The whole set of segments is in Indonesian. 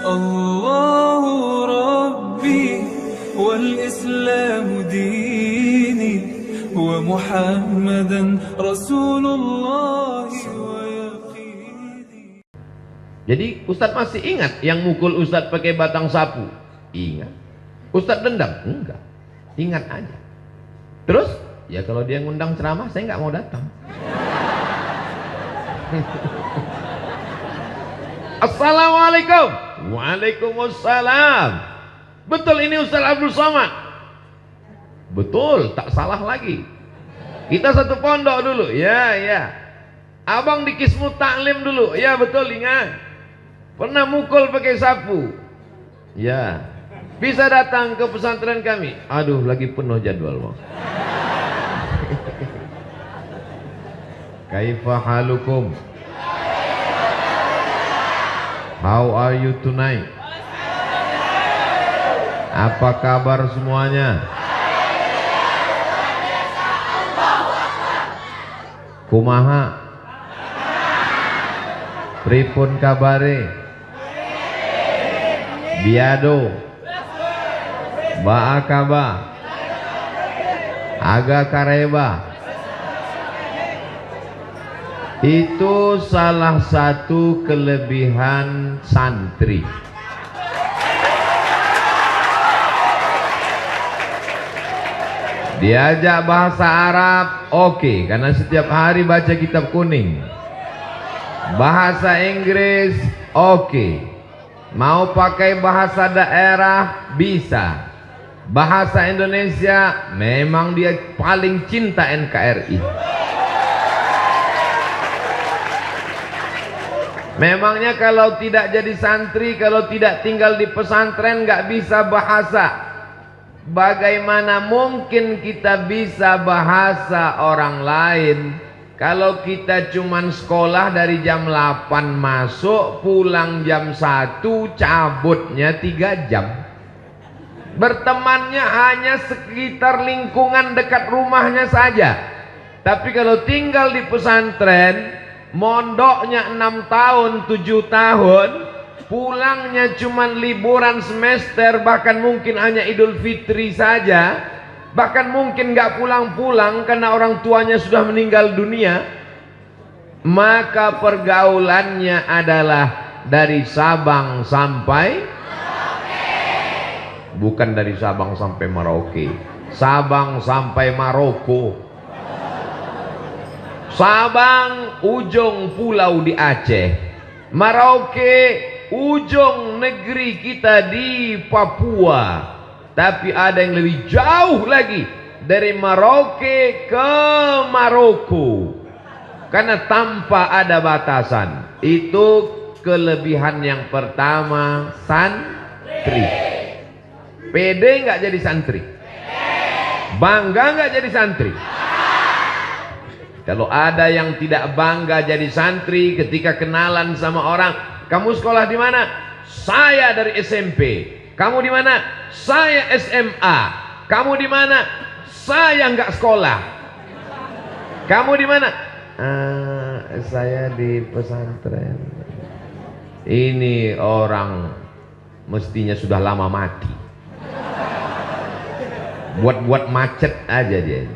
الله ربي والإسلام ديني ومحمدا رسول الله ويقيني. Jadi Ustadz masih ingat yang mukul Ustadz pakai batang sapu? Ingat. Ustadz dendam? Enggak. Ingat aja. Terus? Ya kalau dia ngundang ceramah saya nggak mau datang. Assalamualaikum. Waalaikumsalam. Betul ini Ustaz Abdul Somad? Betul, tak salah lagi. Kita satu pondok dulu. Ya, ya. Abang di Kismu Taklim dulu. Ya, betul, ingat. Pernah mukul pakai sapu. Ya. Bisa datang ke pesantren kami. Aduh, lagi penuh jadwal, Bang. Kaifa halukum? How are you tonight? Apa kabar semuanya? Kumaha? Pripun kabare? Biado? Ba'a kaba? Aga kareba? Itu salah satu kelebihan santri. Diajak bahasa Arab, oke, karena setiap hari baca kitab kuning. Bahasa Inggris, oke. Mau pakai bahasa daerah, bisa. Bahasa Indonesia, memang dia paling cinta NKRI. Memangnya kalau tidak jadi santri, kalau tidak tinggal di pesantren, nggak bisa bahasa. Bagaimana mungkin kita bisa bahasa orang lain kalau kita cuman sekolah dari jam 8 masuk, pulang jam 1, cabutnya 3 jam. Bertemannya hanya sekitar lingkungan dekat rumahnya saja. Tapi kalau tinggal di pesantren, mondoknya 6 tahun, 7 tahun, pulangnya cuman liburan semester, bahkan mungkin hanya Idul Fitri saja, bahkan mungkin gak pulang-pulang karena orang tuanya sudah meninggal dunia, maka pergaulannya adalah dari Sabang sampai Merauke. Bukan dari Sabang sampai Merauke, Sabang sampai Maroko. Sabang ujung pulau di Aceh, Merauke ujung negeri kita di Papua. Tapi ada yang lebih jauh lagi, dari Merauke ke Maroko, karena tanpa ada batasan. Itu kelebihan yang pertama santri. Pede nggak jadi santri? Bangga nggak jadi santri? Kalau ada yang tidak bangga jadi santri ketika kenalan sama orang, kamu sekolah di mana? Saya dari SMP. Kamu di mana? Saya SMA. Kamu di mana? Saya nggak sekolah. Kamu di mana? Saya di pesantren. Ini orang mestinya sudah lama mati. Buat-buat macet aja dia.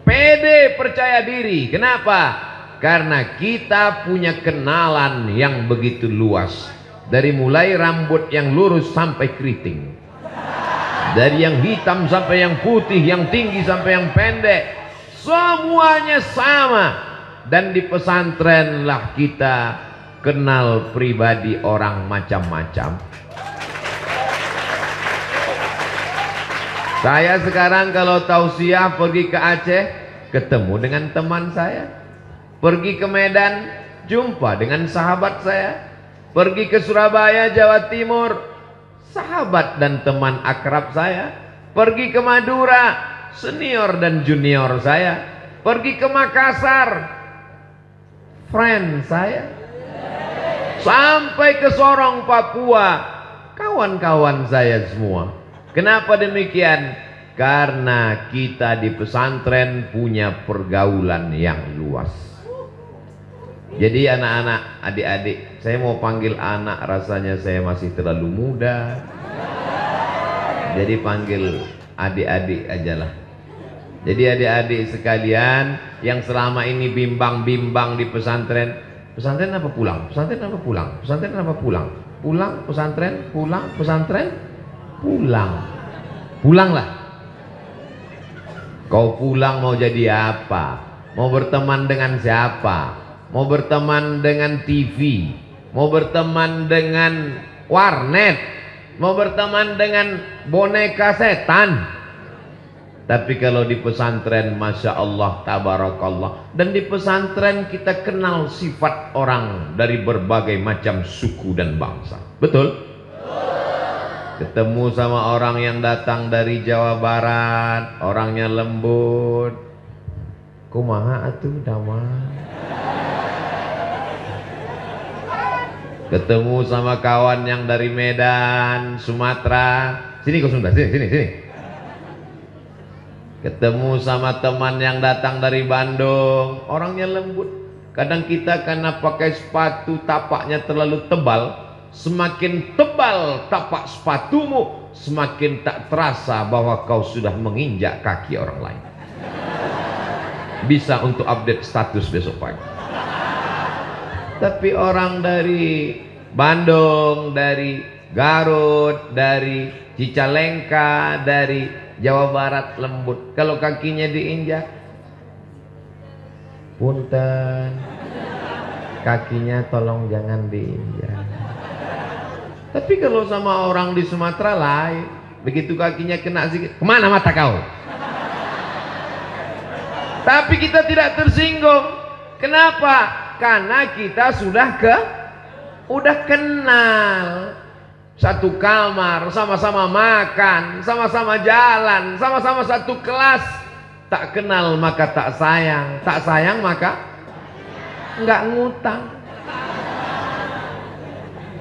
Pede, percaya diri. Kenapa? Karena kita punya kenalan yang begitu luas. Dari mulai rambut yang lurus sampai keriting, dari yang hitam sampai yang putih, yang tinggi sampai yang pendek, semuanya sama. Dan di pesantren lah kita kenal pribadi orang macam-macam. Saya sekarang kalau tausiah pergi ke Aceh, ketemu dengan teman saya. Pergi ke Medan, jumpa dengan sahabat saya. Pergi ke Surabaya, Jawa Timur, sahabat dan teman akrab saya. Pergi ke Madura, senior dan junior saya. Pergi ke Makassar, friend saya. Sampai ke Sorong, Papua, kawan-kawan saya semua. Kenapa demikian? Karena kita di pesantren punya pergaulan yang luas. Jadi anak-anak, adik-adik, saya mau panggil anak rasanya saya masih terlalu muda. Jadi panggil adik-adik aja lah. Jadi adik-adik sekalian yang selama ini bimbang-bimbang di pesantren, pesantren apa pulang? Pesantren apa pulang? Pesantren apa pulang? Pulang, pesantren, pulang, pesantren, pulang. Pulanglah. Kau pulang mau jadi apa? Mau berteman dengan siapa? Mau berteman dengan TV, mau berteman dengan warnet, mau berteman dengan boneka setan. Tapi kalau di pesantren, Masya Allah, Tabarakallah, dan di pesantren kita kenal sifat orang dari berbagai macam suku dan bangsa. Betul? Ketemu sama orang yang datang dari Jawa Barat, orangnya lembut, kumaha atuh damang. Ketemu sama kawan yang dari Medan, Sumatera, sini kau Sunda, sini. Ketemu sama teman yang datang dari Bandung, orangnya lembut. Kadang kita karena pakai sepatu tapaknya terlalu tebal, semakin tebal tapak sepatumu, semakin tak terasa bahwa kau sudah menginjak kaki orang lain. Bisa untuk update status besok pagi. Tapi orang dari Bandung, dari Garut, dari Cicalengka, dari Jawa Barat lembut. Kalau kakinya diinjak, punten, kakinya tolong jangan diinjak. Tapi kalau sama orang di Sumatera lain, begitu kakinya kena sedikit, kemana mata kau? Tapi kita tidak tersinggung. Kenapa? Karena kita sudah kenal. Satu kamar, sama-sama makan, sama-sama jalan, sama-sama satu kelas. Tak kenal maka tak sayang, tak sayang maka nggak ngutang.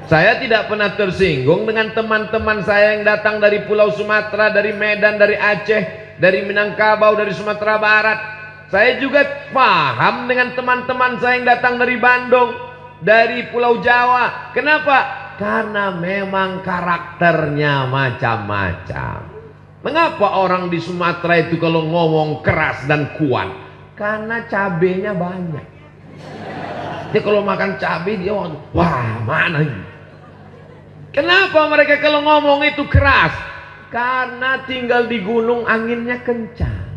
Saya tidak pernah tersinggung dengan teman-teman saya yang datang dari Pulau Sumatera, dari Medan, dari Aceh, dari Minangkabau, dari Sumatera Barat. Saya juga paham dengan teman-teman saya yang datang dari Bandung, dari Pulau Jawa. Kenapa? Karena memang karakternya macam-macam. Mengapa orang di Sumatera itu kalau ngomong keras dan kuat? Karena cabenya banyak. Dia kalau makan cabai dia wah mana ini? Kenapa mereka kalau ngomong itu keras? Karena tinggal di gunung anginnya kencang.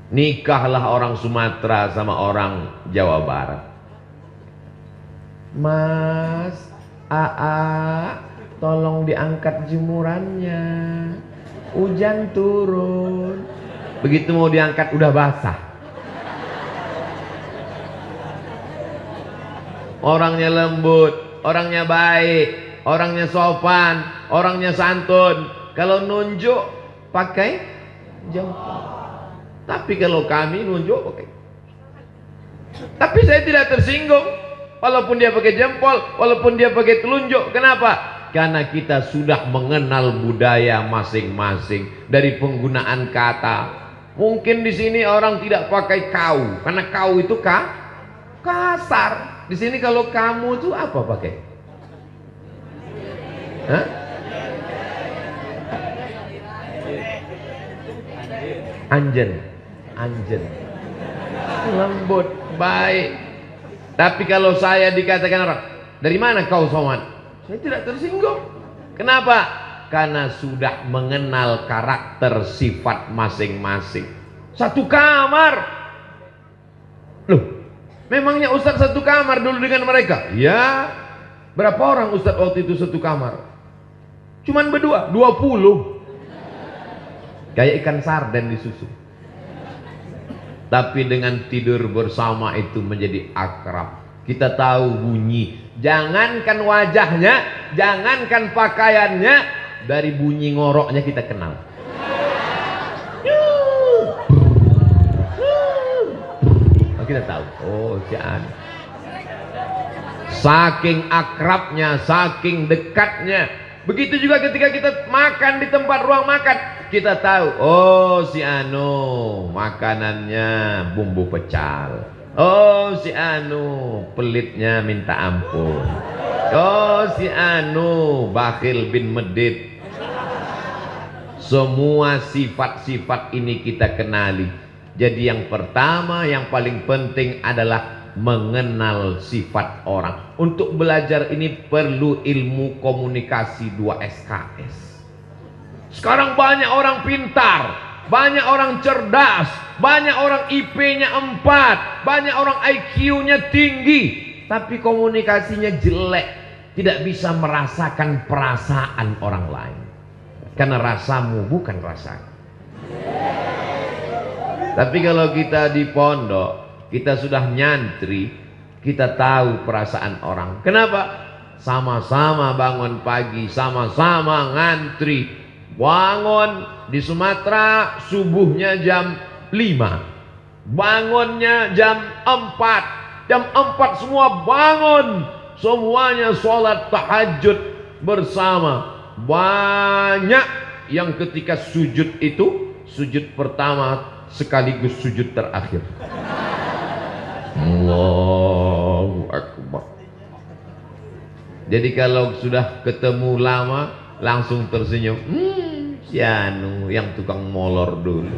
Nikahlah orang Sumatera sama orang Jawa Barat. Mas, Aa, tolong diangkat jemurannya. Hujan turun. Begitu mau diangkat udah basah. Orangnya lembut, orangnya baik, orangnya sopan, orangnya santun. Kalau nunjuk pakai jempol. Tapi kalau kami nunjuk pakai. Tapi saya tidak tersinggung. Walaupun dia pakai jempol, walaupun dia pakai telunjuk. Kenapa? Karena kita sudah mengenal budaya masing-masing dari penggunaan kata. Mungkin di sini orang tidak pakai kau, karena kau itu kasar. Di sini kalau kamu itu apa pakai? Hah? Anjen, lembut, baik. Tapi kalau saya dikatakan orang, dari mana kau Somad? Saya tidak tersinggung. Kenapa? Karena sudah mengenal karakter sifat masing-masing. Satu kamar. Loh, memangnya Ustadz satu kamar dulu dengan mereka? Ya. Berapa orang Ustadz waktu itu satu kamar? Cuman berdua, 20. Kayak ikan sarden di susu. Tapi dengan tidur bersama itu menjadi akrab. Kita tahu bunyi. Jangankan wajahnya, jangankan pakaiannya, dari bunyi ngoroknya kita kenal. Kita tahu. Oh, jangan. Saking akrabnya, saking dekatnya. Begitu juga ketika kita makan di tempat ruang makan, kita tahu, oh si Anu makanannya bumbu pecal, Oh si anu pelitnya minta ampun. Oh si anu bakhil bin medit. Semua sifat-sifat ini kita kenali. Jadi yang pertama yang paling penting adalah mengenal sifat orang. Untuk belajar ini perlu ilmu komunikasi 2 SKS. Sekarang banyak orang pintar, banyak orang cerdas, banyak orang IP-nya 4, banyak orang IQ-nya tinggi, tapi komunikasinya jelek, tidak bisa merasakan perasaan orang lain. Karena rasamu bukan rasaku. Tapi kalau kita di pondok, kita sudah nyantri, kita tahu perasaan orang. Kenapa? Sama-sama bangun pagi, sama-sama ngantri. Bangun di Sumatera subuhnya jam 5, bangunnya jam 4. Jam 4 semua bangun, semuanya sholat tahajud bersama. Banyak yang ketika sujud itu, sujud pertama sekaligus sujud terakhir. Allahu Akbar. Jadi kalau sudah ketemu lama langsung tersenyum. Si anu yang tukang molor dulu.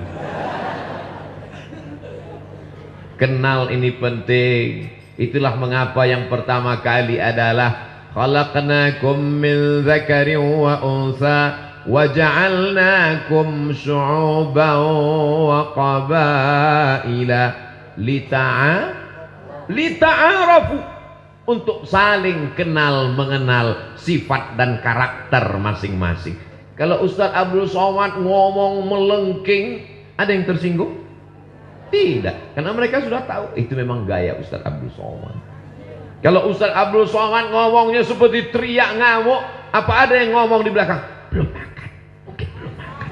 Kenal ini penting. Itulah mengapa yang pertama kali adalah khalaqnakum min dzakarin wa unsa wa ja'alnakum syu'uban wa qabaila lita'arafu, untuk saling kenal mengenal sifat dan karakter masing-masing. Kalau Ustadz Abdul Somad ngomong melengking, ada yang tersinggung? Tidak, karena mereka sudah tahu itu memang gaya Ustadz Abdul Somad. Kalau Ustadz Abdul Somad ngomongnya seperti teriak ngamuk, apa ada yang ngomong di belakang? Belum makan, mungkin belum makan.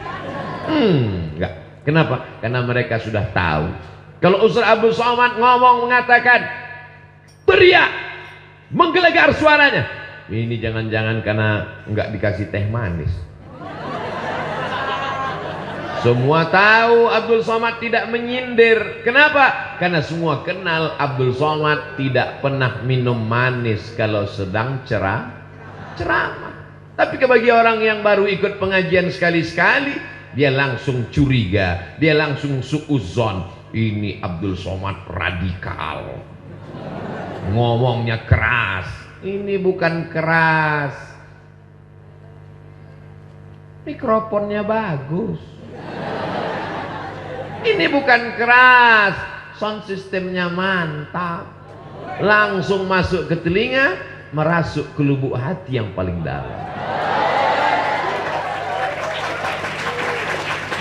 Enggak. Kenapa? Karena mereka sudah tahu. Kalau Ustadz Abdul Somad ngomong mengatakan teriak, menggelegar suaranya, ini jangan-jangan karena enggak dikasih teh manis. Semua tahu Abdul Somad tidak menyindir. Kenapa? Karena semua kenal Abdul Somad tidak pernah minum manis kalau sedang ceramah. Tapi bagi orang yang baru ikut pengajian sekali-sekali, dia langsung curiga, dia langsung suudzon. Ini Abdul Somad radikal, ngomongnya keras. Ini bukan keras, mikrofonnya bagus. Ini bukan keras, sound sistemnya mantap, langsung masuk ke telinga, merasuk ke lubuk hati yang paling dalam.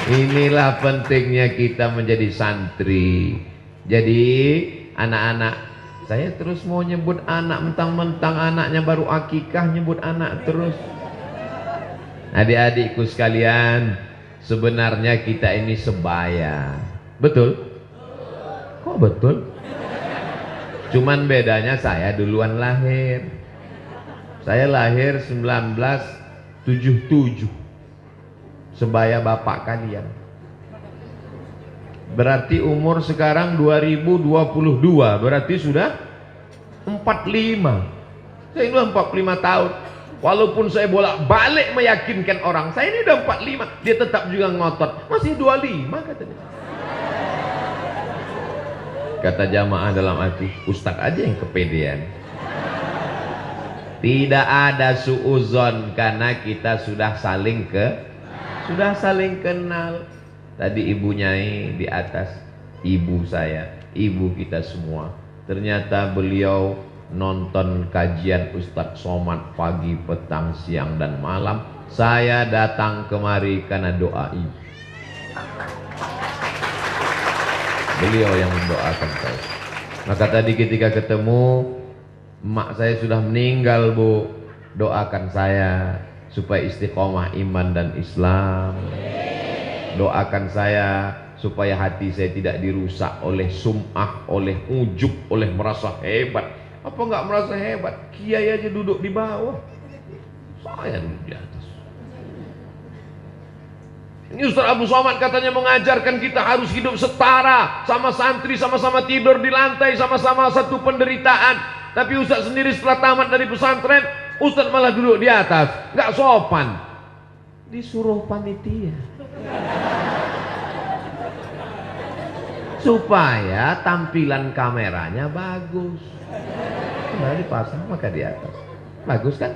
Inilah pentingnya kita menjadi santri. Jadi anak-anak, saya terus mau nyebut anak, mentang-mentang anaknya baru akikah nyebut anak terus. Adik-adikku sekalian, sebenarnya kita ini sebaya. Betul? Kok betul? Cuman bedanya saya duluan lahir. Saya lahir 1977. Sebaya bapak kalian. Berarti umur sekarang 2022. Berarti sudah 45. Saya ini udah 45 tahun. Walaupun saya bolak-balik meyakinkan orang, saya ini udah 45, dia tetap juga ngotot. Masih 25 katanya. Kata jamaah dalam hati, ustaz aja yang kepedean. Tidak ada suuzon karena kita sudah saling kenal. Tadi ibu Nyai di atas, ibu saya, ibu kita semua. Ternyata beliau nonton kajian Ustadz Somad pagi, petang, siang, dan malam. Saya datang kemari karena doa ibu. Beliau yang mendoakan saya. Maka tadi ketika ketemu, emak saya sudah meninggal, Bu. Doakan saya supaya istiqomah iman dan Islam. Doakan saya supaya hati saya tidak dirusak oleh sum'ah, oleh ujub, oleh merasa hebat. Apa enggak merasa hebat? Kiai aja duduk di bawah, saya duduk di atas. Ini Ustaz Abdul Somad katanya mengajarkan kita harus hidup setara, sama santri, sama-sama tidur di lantai, sama-sama satu penderitaan. Tapi Ustaz sendiri setelah tamat dari pesantren, Ustaz malah duduk di atas, nggak sopan. Disuruh panitia supaya tampilan kameranya bagus. Nah, dipasang maka di atas, bagus kan?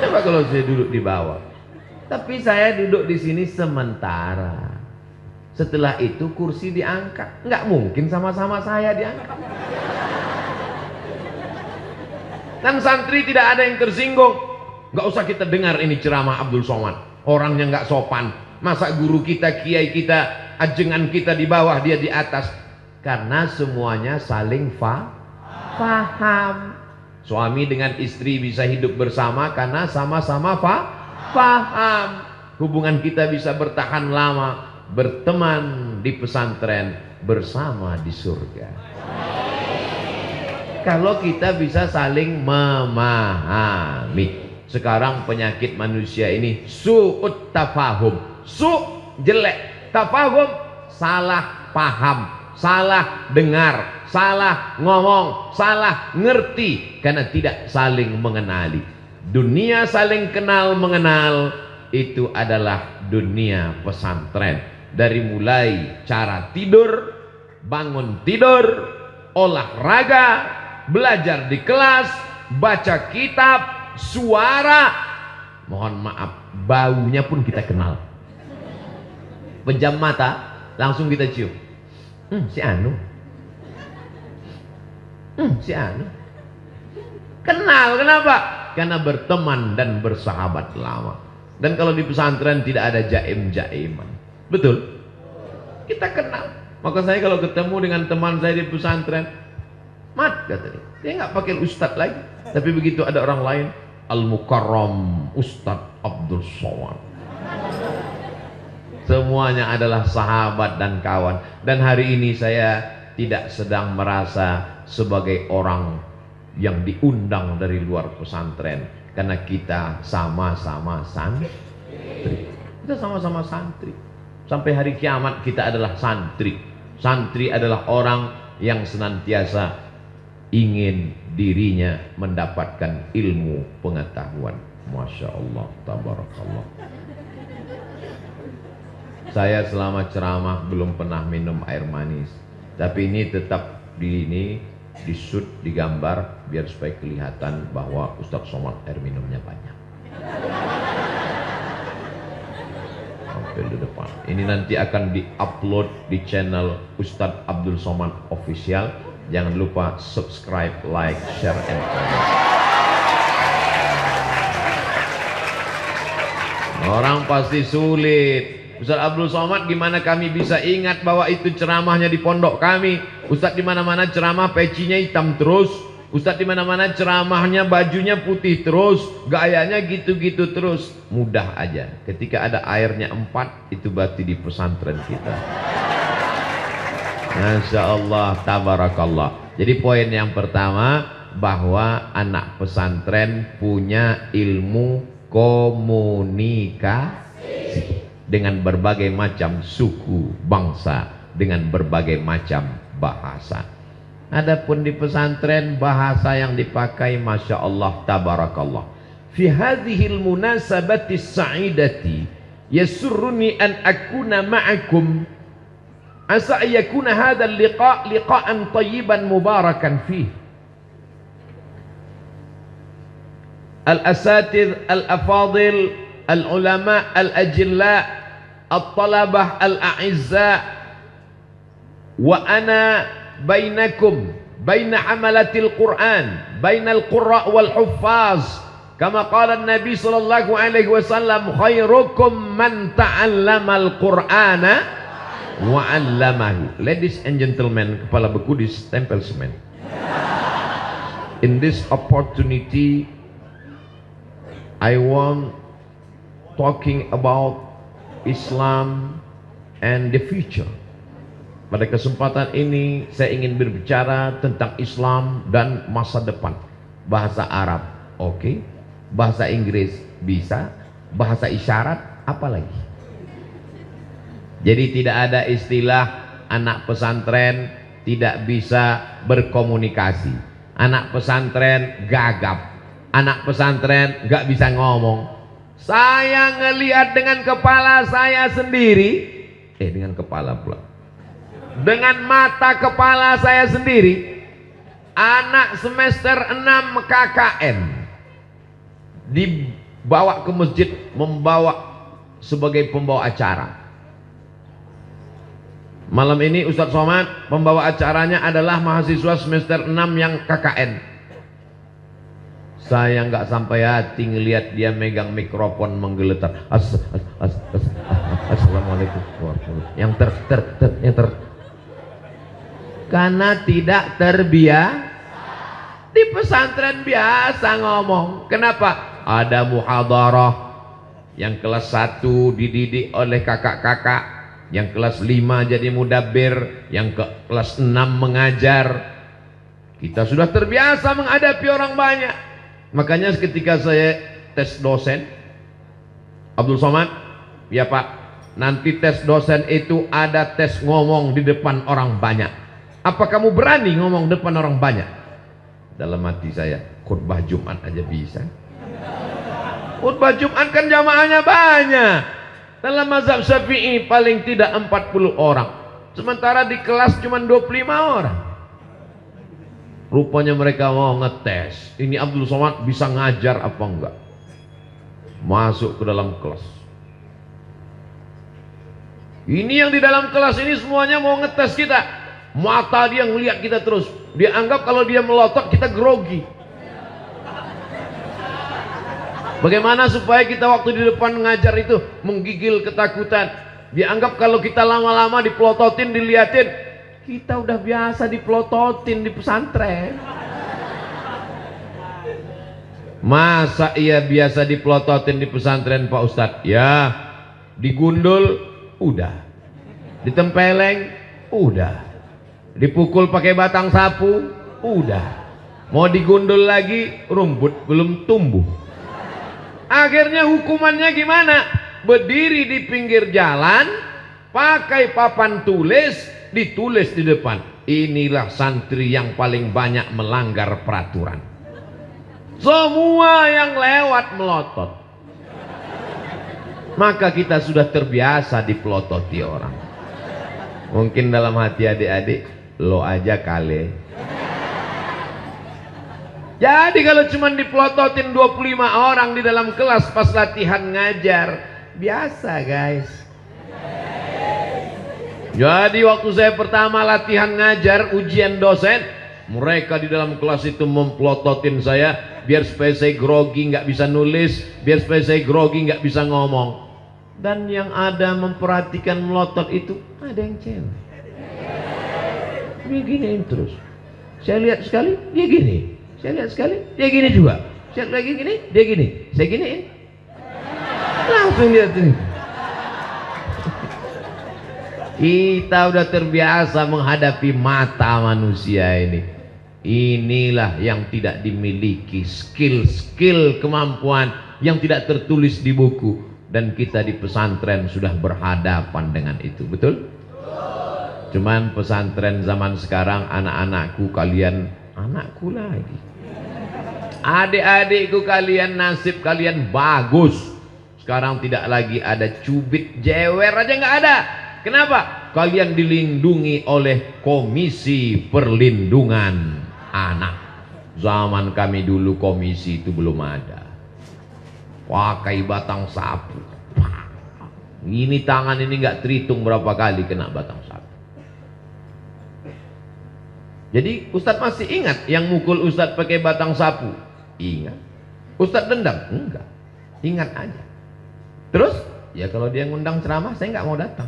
Coba kalau saya duduk di bawah. Tapi saya duduk di sini sementara. Setelah itu kursi diangkat. Nggak mungkin sama-sama saya diangkat. Dan santri tidak ada yang tersinggung. Nggak usah kita dengar ini ceramah Abdul Somad. Orangnya nggak sopan. Masa guru kita, kiai kita, ajengan kita di bawah, dia di atas. Karena semuanya saling paham. Suami dengan istri bisa hidup bersama karena sama-sama paham. Hubungan kita bisa bertahan lama, berteman di pesantren, bersama di surga. Kalau kita bisa saling memahami. Sekarang penyakit manusia ini su'ut tafahum. Jelek, tafahum salah paham, salah dengar, salah ngomong, salah ngerti, karena tidak saling mengenali. Dunia saling kenal mengenal itu adalah dunia pesantren. Dari mulai cara tidur, bangun tidur, olahraga, belajar di kelas, baca kitab, suara, mohon maaf, baunya pun kita kenal. Pejam mata langsung kita cium, si Anu, si Anu. Kenal, kenapa? Karena berteman dan bersahabat lama. Dan kalau di pesantren tidak ada jaim-jaiman. Betul? Kita kenal. Maka saya kalau ketemu dengan teman saya di pesantren, Mat, kata dia nggak pakai Ustadz lagi. Tapi begitu ada orang lain, Al-Mukarram Ustadz Abdul Somad. Semuanya adalah sahabat dan kawan. Dan hari ini saya tidak sedang merasa sebagai orang yang diundang dari luar pesantren, karena kita sama-sama santri. Kita sama-sama santri. Sampai hari kiamat kita adalah santri. Santri adalah orang yang senantiasa ingin dirinya mendapatkan ilmu pengetahuan. Masya Allah, tabarakallah. Saya selama ceramah belum pernah minum air manis, tapi ini tetap di shoot, digambar biar supaya kelihatan bahwa Ustadz Somad air minumnya banyak. Sampai di depan. Ini nanti akan di-upload di channel Ustadz Abdul Somad Official. Jangan lupa subscribe, like, share, and comment. Orang pasti sulit. Ustadz Abdul Somad, gimana kami bisa ingat bahwa itu ceramahnya di pondok kami? Ustadz di mana-mana ceramah pecinya hitam terus. Ustadz di mana-mana ceramahnya bajunya putih terus, gayanya gitu-gitu terus. Mudah aja. Ketika ada airnya 4, itu berarti di pesantren kita. Masya Allah, tabarakallah. Jadi poin yang pertama, bahwa anak pesantren punya ilmu komunikasi dengan berbagai macam suku, bangsa, dengan berbagai macam bahasa. Adapun di pesantren, bahasa yang dipakai Masya Allah, tabarakallah. Fi hadhil munasabati sa'idati yasurruni an akuna ma'akum, asa yakuna hadzal liqa' liqa'an tayyiban mubarakan fih. Al-asatidh al-afadil, al-ulama al-ajilla, al-talabah al-a'izza, wa ana bainakum, baina amalatil Qur'an, bainal qurra wal huffaz, kama qala an-nabi sallallahu alaihi wasallam, khairukum man ta'allamal Qur'ana wa 'allamahu. Ladies and gentlemen, kepala beku di stempel semen. In this opportunity, I want talking about Islam and the future. Pada kesempatan ini saya ingin berbicara tentang Islam dan masa depan. Bahasa Arab, oke. Bahasa Inggris bisa. Bahasa isyarat, apa lagi? Jadi tidak ada istilah anak pesantren tidak bisa berkomunikasi, anak pesantren gagap, anak pesantren gak bisa ngomong. Saya ngelihat dengan kepala saya sendiri, dengan kepala pula, dengan mata kepala saya sendiri, anak semester 6 KKN dibawa ke masjid, membawa sebagai pembawa acara. Malam ini Ustadz Somad pembawa acaranya adalah mahasiswa semester 6 yang KKN. Saya nggak sampai hati ngelihat dia megang mikrofon menggeletar. Assalamualaikum warahmatullahi wabarakatuh. Karena tidak terbiasa. Di pesantren biasa ngomong. Kenapa? Ada muhadarah yang kelas 1 dididik oleh kakak-kakak, yang kelas 5 jadi mudabbir, yang ke kelas 6 mengajar. Kita sudah terbiasa menghadapi orang banyak. Makanya ketika saya tes dosen, Abdul Somad, ya Pak, nanti tes dosen itu ada tes ngomong di depan orang banyak. Apa kamu berani ngomong depan orang banyak? Dalam hati saya, khutbah Jumat aja bisa. Khutbah Jumat kan jamaahnya banyak. Dalam mazhab Syafi'i paling tidak 40 orang. Sementara di kelas cuma 25 orang. Rupanya mereka mau ngetes. Ini Abdul Somad bisa ngajar apa enggak? Masuk ke dalam kelas. Ini yang di dalam kelas ini semuanya mau ngetes kita. Mata dia ngelihat kita terus. Dia anggap kalau dia melotot kita grogi. Bagaimana supaya kita waktu di depan ngajar itu menggigil ketakutan? Dianggap kalau kita lama-lama dipelototin, diliatin, kita udah biasa dipelototin di pesantren. Masa iya biasa dipelototin di pesantren Pak Ustadz? Ya, digundul udah, ditempeleng udah, dipukul pakai batang sapu udah, mau digundul lagi rumput belum tumbuh. Akhirnya hukumannya gimana? Berdiri di pinggir jalan, pakai papan tulis, ditulis di depan, inilah santri yang paling banyak melanggar peraturan. Semua yang lewat melotot. Maka kita sudah terbiasa dipelototi orang. Mungkin dalam hati adik-adik, lo aja kali. Jadi kalau cuma dipelototin 25 orang di dalam kelas pas latihan ngajar, biasa guys. Jadi waktu saya pertama latihan ngajar ujian dosen, mereka di dalam kelas itu mempelototin saya biar supaya saya grogi nggak bisa nulis, biar supaya saya grogi nggak bisa ngomong. Dan yang ada memperhatikan melotot itu ada yang cewek. Dia giniin terus. Saya lihat sekali dia gini. Saya lihat sekali, dia gini juga. Saya lagi gini, dia gini. Saya giniin. Langsung lihat ini. Kita udah terbiasa menghadapi mata manusia ini. Inilah yang tidak dimiliki, skill-skill kemampuan yang tidak tertulis di buku. Dan kita di pesantren sudah berhadapan dengan itu. Betul? Cuman pesantren zaman sekarang, anak-anakku kalian, anakku lagi, adik-adikku kalian, nasib kalian bagus. Sekarang tidak lagi ada cubit jewer aja nggak ada. Kenapa? Kalian dilindungi oleh Komisi Perlindungan Anak. Zaman kami dulu komisi itu belum ada. Pakai batang sapu. Ini tangan ini nggak terhitung berapa kali kena batang sapu. Jadi Ustadz masih ingat yang mukul Ustadz pakai batang sapu? Ingat. Ustadz dendam? Enggak. Ingat aja. Terus? Ya kalau dia ngundang ceramah saya nggak mau datang.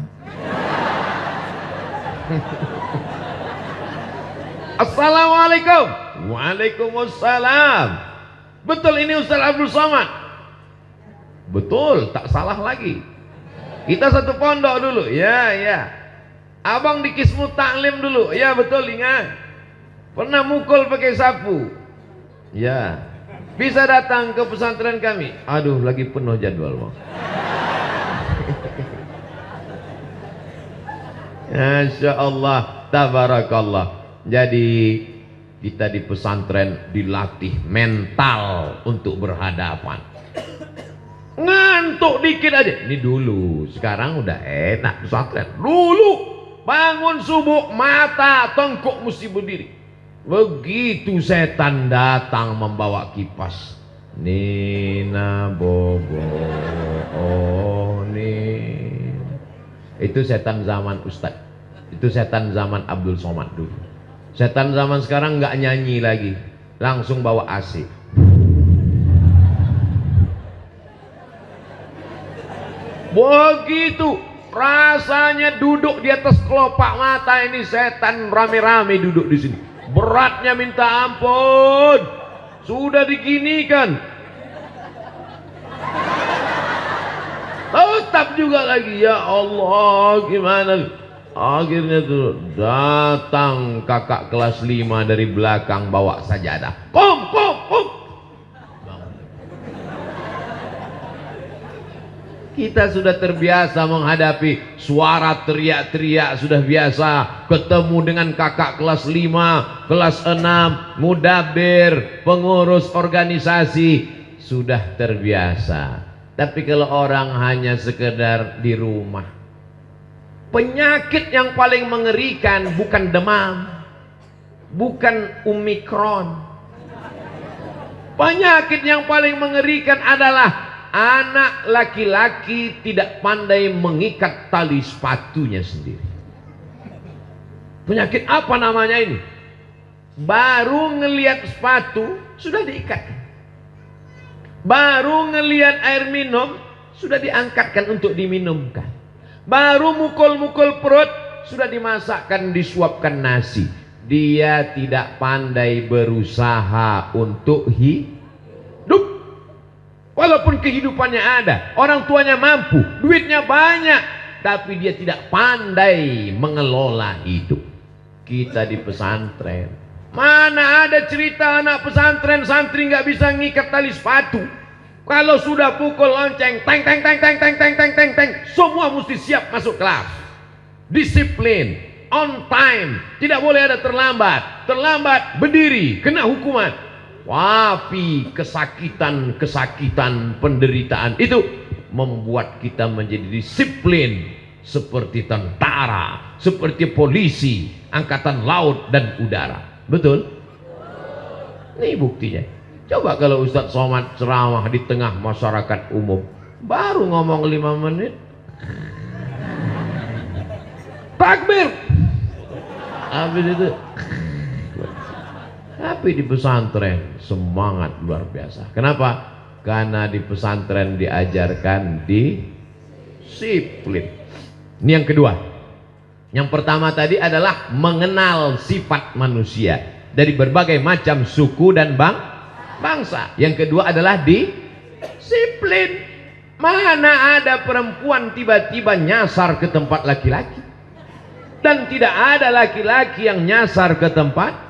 Assalamualaikum. Waalaikumsalam. Betul ini Ustadz Abdul Somad? Betul, tak salah lagi. Kita satu pondok dulu. Ya, ya. Abang di Kismu Taklim dulu. Ya betul, ingat. Pernah mukul pakai sapu. Ya. Bisa datang ke pesantren kami. Aduh, lagi penuh jadwal, Bang. Masya Allah, tabarakallah. Jadi kita di pesantren dilatih mental untuk berhadapan. Ngantuk dikit aja. Ini dulu, sekarang udah enak pesantren. Dulu bangun subuh mata tengkuk mesti berdiri. Begitu setan datang membawa kipas. Nina Bobo, oh nih. Itu setan zaman Ustadz. Itu setan zaman Abdul Somad dulu. Setan zaman sekarang nggak nyanyi lagi, langsung bawa AC. Begitu rasanya duduk di atas kelopak mata ini setan rame-rame duduk di sini. Beratnya minta ampun. Sudah diginikan. Tetap juga lagi, ya Allah, gimana? Akhirnya tuh datang kakak kelas 5 dari belakang bawa sajadah. Kum. Kita sudah terbiasa menghadapi suara teriak-teriak, sudah biasa ketemu dengan kakak kelas 5, kelas 6, mudabir, pengurus organisasi, sudah terbiasa. Tapi kalau orang hanya sekedar di rumah, penyakit yang paling mengerikan bukan demam, bukan Omikron. Penyakit yang paling mengerikan adalah anak laki-laki tidak pandai mengikat tali sepatunya sendiri. Penyakit apa namanya ini? Baru ngelihat sepatu sudah diikat. Baru ngelihat air minum sudah diangkatkan untuk diminumkan. Baru mukul-mukul perut sudah dimasakkan, disuapkan nasi. Dia tidak pandai berusaha untuk hidup. Walaupun kehidupannya ada, orang tuanya mampu, duitnya banyak, tapi dia tidak pandai mengelola hidup. Kita di pesantren, mana ada cerita anak pesantren santri nggak bisa ngikat tali sepatu. Kalau sudah pukul lonceng, teng, semua mesti siap masuk kelas. Disiplin, on time, tidak boleh ada terlambat. Terlambat berdiri, kena hukuman. Wafi kesakitan, penderitaan itu membuat kita menjadi disiplin seperti tentara, seperti polisi, angkatan laut dan udara. Betul? Ini buktinya. Coba kalau Ustadz Somad ceramah di tengah masyarakat umum, baru ngomong 5 menit, takbir. Habis itu. Tapi di pesantren semangat luar biasa. Kenapa? Karena di pesantren diajarkan disiplin. Ini yang kedua. Yang pertama tadi adalah mengenal sifat manusia dari berbagai macam suku dan bangsa. Yang kedua adalah disiplin. Mana ada perempuan tiba-tiba nyasar ke tempat laki-laki, dan tidak ada laki-laki yang nyasar ke tempat.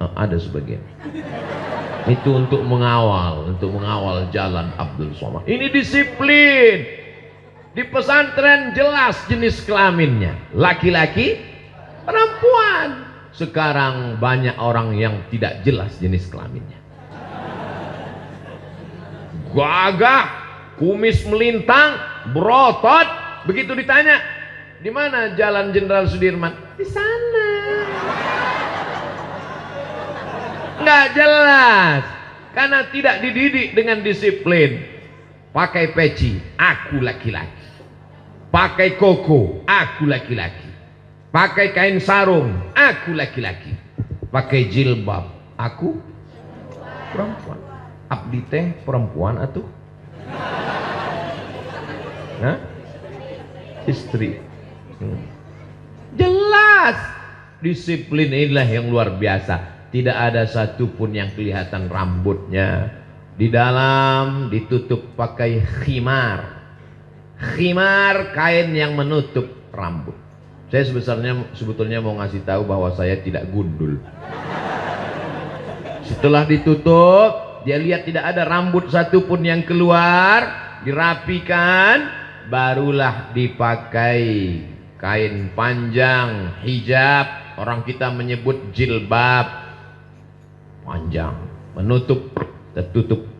Ada sebagian. Itu untuk mengawal jalan Abdul Somad. Ini disiplin. Di pesantren jelas jenis kelaminnya, laki-laki, perempuan. Sekarang banyak orang yang tidak jelas jenis kelaminnya. Gagah, kumis melintang, berotot. Begitu ditanya, di mana Jalan Jenderal Sudirman? Di sana. Nggak jelas, karena tidak dididik dengan disiplin. Pakai peci, aku laki-laki. Pakai koko, aku laki-laki. Pakai kain sarung, aku laki-laki. Pakai jilbab, aku perempuan. Abdi teh perempuan atuh? Hah? Istri. Jelas, disiplin inilah yang luar biasa. Tidak ada satupun yang kelihatan rambutnya. Di dalam ditutup pakai khimar. Khimar, kain yang menutup rambut. Saya sebetulnya mau ngasih tahu bahwa saya tidak gundul. Setelah ditutup, dia lihat tidak ada rambut satupun yang keluar, dirapikan, barulah dipakai kain panjang, hijab, orang kita menyebut jilbab, panjang, menutup, tertutup